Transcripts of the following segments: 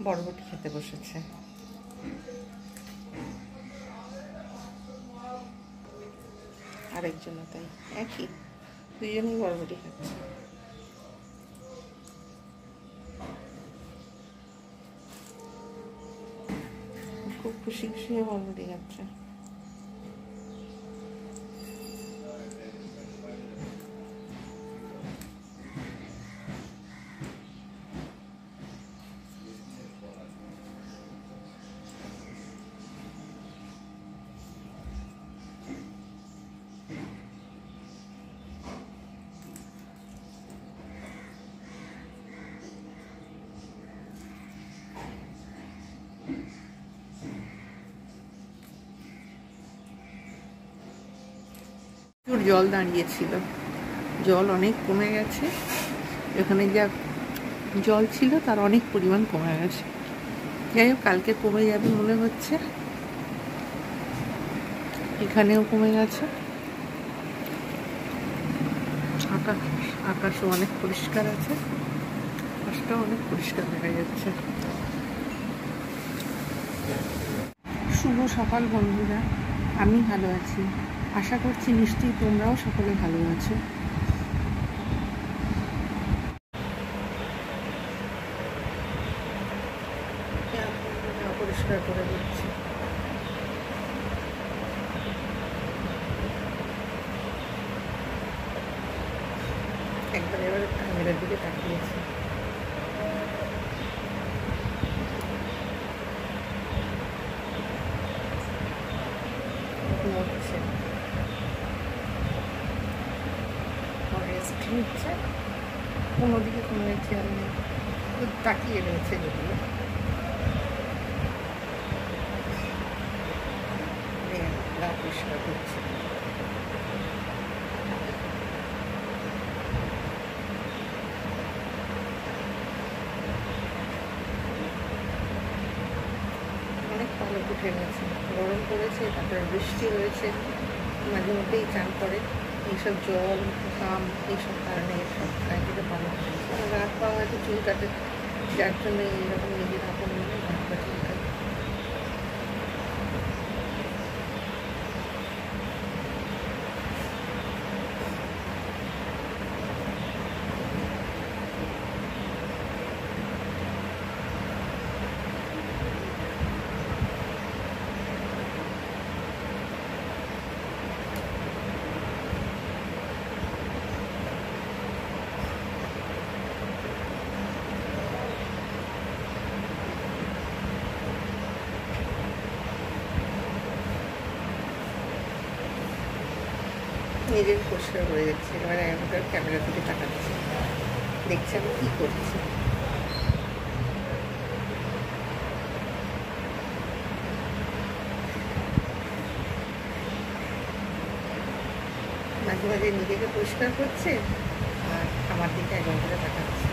বরবটি খেতে বসেছে। আরেকজনও তাই, একই, দুজনেই বরবটি খাচ্ছে। খুব খুশি খুশি হয়ে বরবটি খাচ্ছে। জল দাঁড়িয়েছিল, জল অনেক কমে গেছে। এখানে যা জল ছিল তার অনেক পরিমাণ কমে গেছে। যাই হোক, কালকে কমে যাবে মনে হচ্ছে। এখানেও কমে গেছে। আকাশও অনেক পরিষ্কার আছে, আকাশটাও অনেক পরিষ্কার দেখা যাচ্ছে। শুভ সকাল বন্ধুরা, আমি ভালো আছি, আশা করছি নিশ্চয়ই তোমরাও সকলে ভালো আছো। পরিষ্কার করে দিচ্ছি। একবার এবারে ক্যামেরার দিকে তাকিয়েছি। নিচ্ছে, কোনো দিকে কোনো খেয়াল নেই, তাকিয়ে রয়েছে যেগুলো। গা পরিষ্কার করছে। অনেক পালক উঠে গেছে, গরম পড়েছে, তারপরে বৃষ্টি হয়েছে, মাঝে মধ্যেই চান করে। এইসব জল, ঘাম, এইসব কারণে সব গায়ে থেকে পালক উঠেছে। রাত পাওয়া হয়তো চুল কাটে, যার জন্য এইরকম নিজের আপন মনে রাত পা চুল কাটে। নিজের পরিষ্কার হয়ে যাচ্ছে। এবার আমাদের ক্যামেরা থেকে তাকাচ্ছে, দেখছে আমি কী করছি। মাঝে মাঝে নিজেকে পরিষ্কার করছে আর আমার দিকে একবার করে তাকাচ্ছে।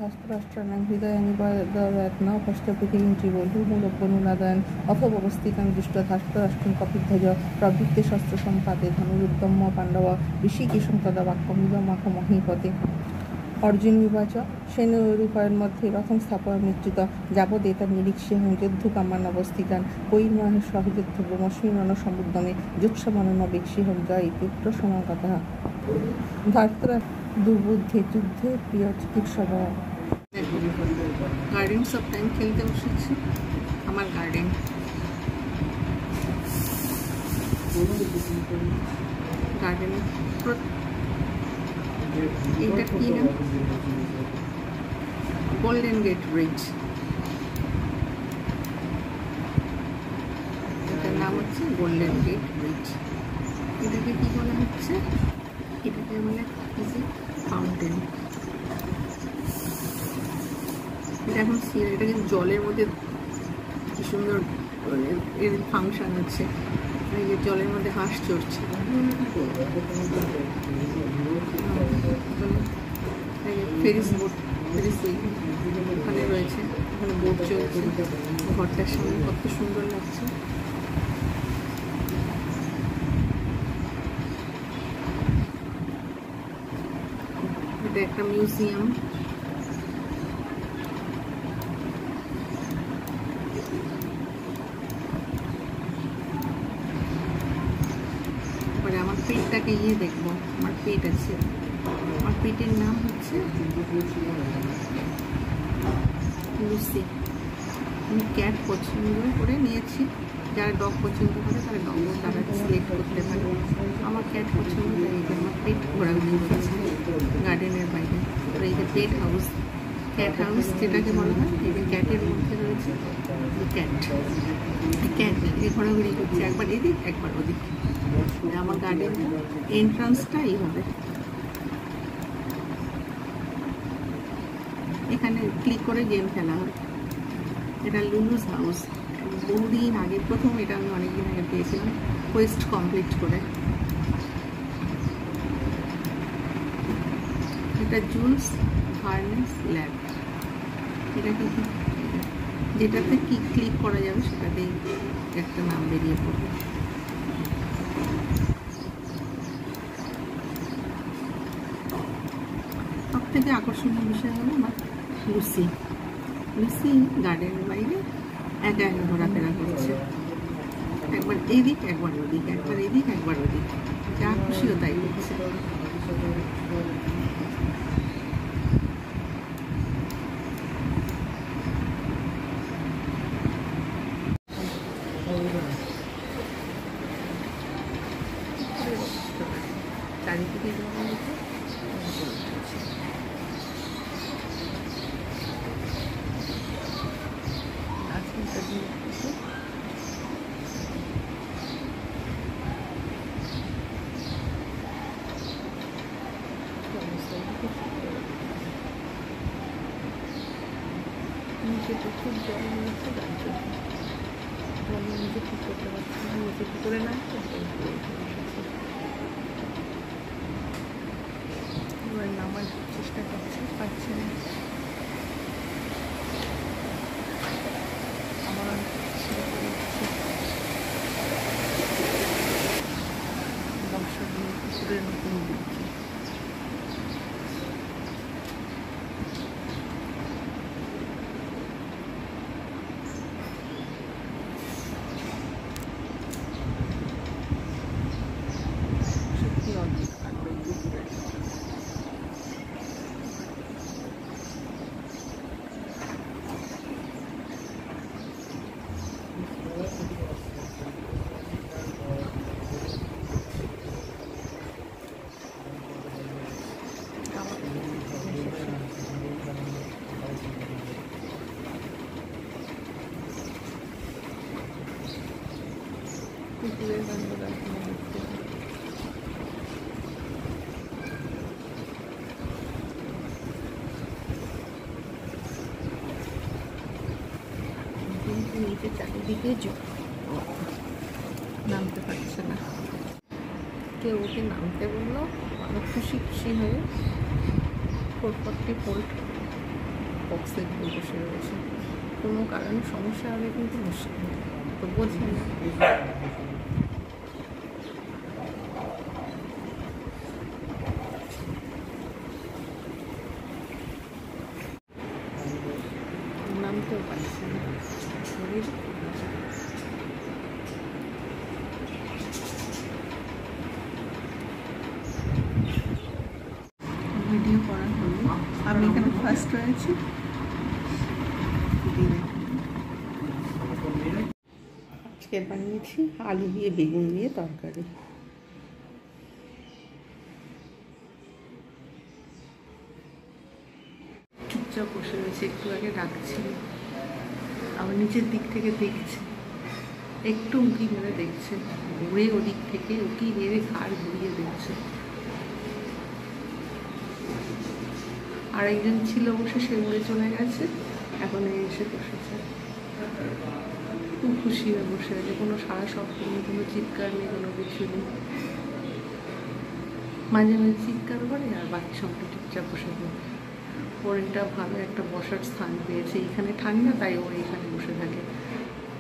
हस्तराष्ट्राणां हृदयानि ददात्न कष्टपृथिवीं जीवोल्लूमुलोपनुनादायन् अथव्यवस्थितं दृष्ट्वा धास्तराष्ट्रं कपिध्वज प्रवृत्ते शस्त्रसम्पाते धनुरुद्दम्य पाण्डव ऋषिकेशं तदा वाक्यमिदमहमहीपते। अर्जुन विवाच सैन्यरूपायन मध्य रथं स्थापयन्निश्चित যাবদেতার নিরীক্ষ্যেহং যুদ্ধকামান অবস্থিতান কৈর্মহ সহযুদ্ধ ব্রহ্মস্মি রণসমুদ্যমে যুৎসমানন বেক্ষিহং জয় পুত্র সমাগতঃ। ধার্তরা দুর্বুদ্ধে যুদ্ধে প্রিয় চিকিৎসক। গার্ডেন সব টাইম খেলতে বসেছি, আমার গার্ডেন। গার্ডেনে এটা কি না, গোল্ডেন গেট ব্রিজ, এটার নাম হচ্ছে গোল্ডেন গেট ব্রিজ। এটাকে কি বলা হচ্ছে, এটাকে বলে ফাউন্টেন। এটা এখন এটা কিন্তু জলের মধ্যে কি সুন্দর এর ফাংশন হচ্ছে, জলের মধ্যে হাঁস চড়ছে। ফেরিস বোট, ফেরিস ওখানে রয়েছে, ওখানে বোট চলছে। ঘরটার সামনে কত সুন্দর লাগছে। এটা একটা মিউজিয়াম। এবারে আমার পেটটাকে গিয়ে দেখবো, আমার পেট আছে। আমার পেটের নাম হচ্ছে লুসি। আমি ক্যাট পছন্দ করে নিয়েছি, যারা ডগ পছন্দ করে তারা ডগও তারা সিলেক্ট করতে পারে। আমার ক্যাট পছন্দ, তাই এই যে আমার পেট ঘোরাঘুরি করেছে গার্ডেনের বাইরে। আর এই যে পেট হাউস, ক্যাট হাউস যেটাকে বলা হয়, এই যে ক্যাটের মধ্যে রয়েছে ক্যাট। ক্যাট এই ঘোরাঘুরি করছে, একবার এদিক একবার ওদিক। আমার গার্ডেনটা এন্ট্রান্সটা এইভাবে। এখানে ক্লিক করে গেম খেলা হয়। এটা লুলুস হাউস। বহুদিন আগে, প্রথম এটা আমি অনেকদিন আগে পেয়েছিলাম কোয়েস্ট কমপ্লিট করে। এটা জুলস ভার্নেস ল্যাব। এটাকে যেটাতে কি ক্লিক করা যাবে সেটাতেই একটা নাম বেরিয়ে পড়বে। সব থেকে আকর্ষণীয় বিষয় হলো আমার লুসি। লুসি গার্ডেনের বাইরে একা একা ঘোরাফেরা করছে, একবার এদিক একবার ওদিক, একবার এদিক একবার ওদিক, যা খুশিও তাই করছে। চারিদিকে নিচে প্রচুর জল রয়েছে, যার জন্য জল নিজে ঠিক করতে পারছি না, নিচে কি করে না এবার নামার চেষ্টা করছি, পাচ্ছি না। আমার দর্শকগুলো পুকুরের নতুন দিচ্ছি। পুকুরের গন্ধটা দেখতে কিন্তু নিচে চারিদিকে জল, নামতে পারছে না। কেউ ওকে নামতে বললো, অনেক খুশি খুশি হয়ে 440 ভোল্ট বক্সে গিয়ে বসে রয়েছে। কোনো কারণে সমস্যা হলে কিন্তু মুশকিল, তো বোঝে না। নামতেও পারছে না। ভিডিও করা হলো, আমি এখানে ফার্স্ট রয়েছি। আজকে বানিয়েছি আলু দিয়ে বেগুন দিয়ে তরকারি। চুপচাপ বসে রয়েছে, একটু আগে ডাকছি, আবার নিচের দিক থেকে দেখছে, একটু উঁকি মেরে দেখছে, ঘুরে ওদিক থেকে উঁকি মেরে ঘাড় ঘুরিয়ে দেখছে। আর একজন ছিল বসে, সে উড়ে চলে গেছে, এখন এসে বসেছে। খুব খুশি হয়ে বসে আছে, কোনো সারা শব্দ নেই, কোনো চিৎকার নেই, কোনো কিছু নেই। মাঝে মাঝে চিৎকার করে আর বাকি সবটা চুপচাপ বসে থাকে। ওর এটা ভালো একটা বসার স্থান পেয়েছে, এখানে ঠান্ডা তাই ওর এখানে বসে থাকে।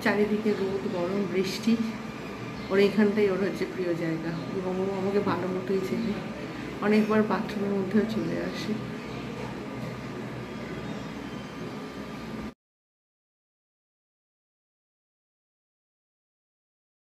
চারিদিকে রোদ গরম বৃষ্টি, ওর এইখানটাই ওর হচ্ছে প্রিয় জায়গা, এবং ও আমাকে ভালো মতোই চেনে। অনেকবার বাথরুমের মধ্যেও চলে আসে।